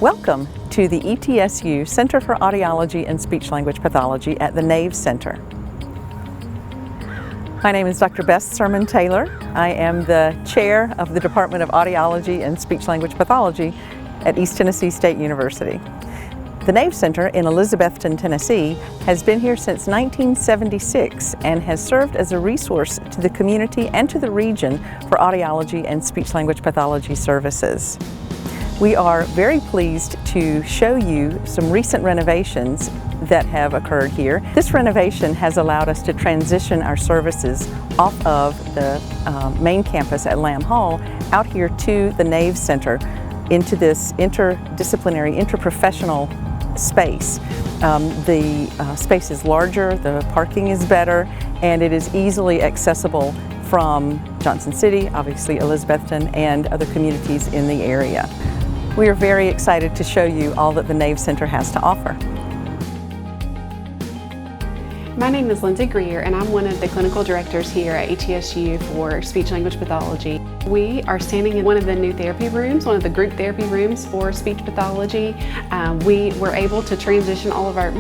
Welcome to the ETSU Center for Audiology and Speech-Language Pathology at the Nave Center. My name is Dr. Beth Sermon-Taylor. I am the chair of the Department of Audiology and Speech-Language Pathology at East Tennessee State University. The Nave Center in Elizabethton, Tennessee has been here since 1976 and has served as a resource to the community and to the region for audiology and speech-language pathology services. We are very pleased to show you some recent renovations that have occurred here. This renovation has allowed us to transition our services off of the main campus at Lamb Hall out here to the Nave Center into this interdisciplinary, interprofessional space. The space is larger, the parking is better, and it is easily accessible from Johnson City, obviously Elizabethton, and other communities in the area. We are very excited to show you all that the Nave Center has to offer. My name is Lindsay Greer, and I'm one of the clinical directors here at ETSU for speech-language pathology. We are standing in one of the new therapy rooms, one of the group therapy rooms for speech pathology. We were able to transition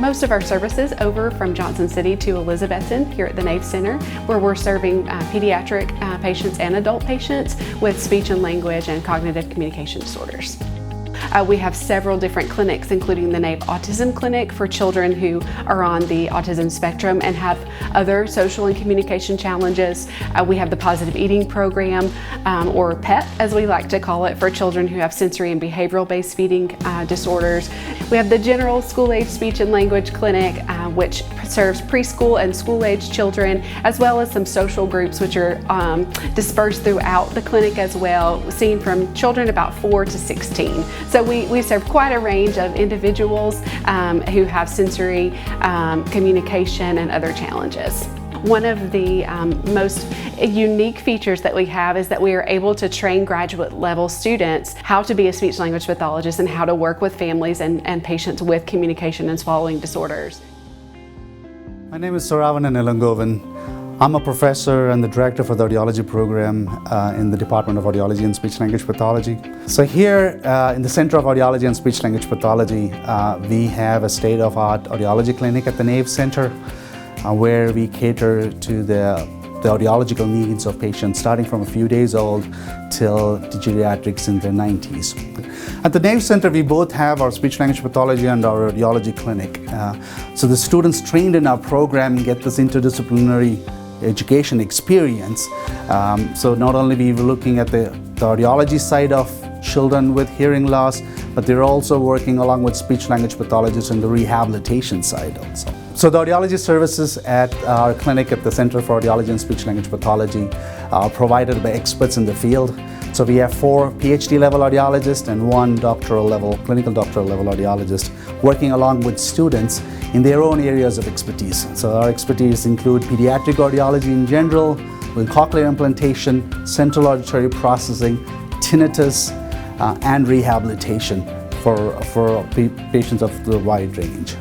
most of our services over from Johnson City to Elizabethton here at the Nave Center, where we're serving pediatric patients and adult patients with speech and language and cognitive communication disorders. We have several different clinics, including the Nave Autism Clinic for children who are on the autism spectrum and have other social and communication challenges. We have the Positive Eating Program, or PEP as we like to call it, for children who have sensory and behavioral based feeding disorders. We have the General School-Age Speech and Language Clinic, which serves preschool and school-age children, as well as some social groups which are dispersed throughout the clinic as well, seen from children about 4 to 16. So we serve quite a range of individuals who have sensory, communication, and other challenges. One of the most unique features that we have is that we are able to train graduate level students how to be a speech-language pathologist and how to work with families and patients with communication and swallowing disorders. My name is Saravanan Ilangovan. I'm a professor and the director for the audiology program in the Department of Audiology and Speech-Language Pathology. So here in the Center of Audiology and Speech-Language Pathology, we have a state-of-the-art audiology clinic at the Nave Center where we cater to the audiological needs of patients starting from a few days old till the geriatrics in their 90s. At the Nave Center, we both have our speech-language pathology and our audiology clinic. So the students trained in our program get this interdisciplinary education experience. So not only we were looking at the audiology side of children with hearing loss, but they're also working along with speech-language pathologists on the rehabilitation side also. So the audiology services at our clinic at the Center for Audiology and Speech-Language Pathology are provided by experts in the field. So we have 4 PhD level audiologists and 1 clinical doctoral level audiologist working along with students in their own areas of expertise. So our expertise include pediatric audiology in general, with cochlear implantation, central auditory processing, tinnitus, and rehabilitation for patients of the wide range.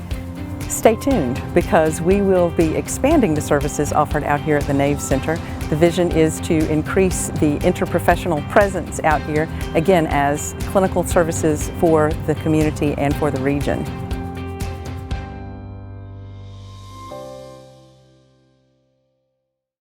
Stay tuned, because we will be expanding the services offered out here at the Nave Center. The vision is to increase the interprofessional presence out here, again, as clinical services for the community and for the region.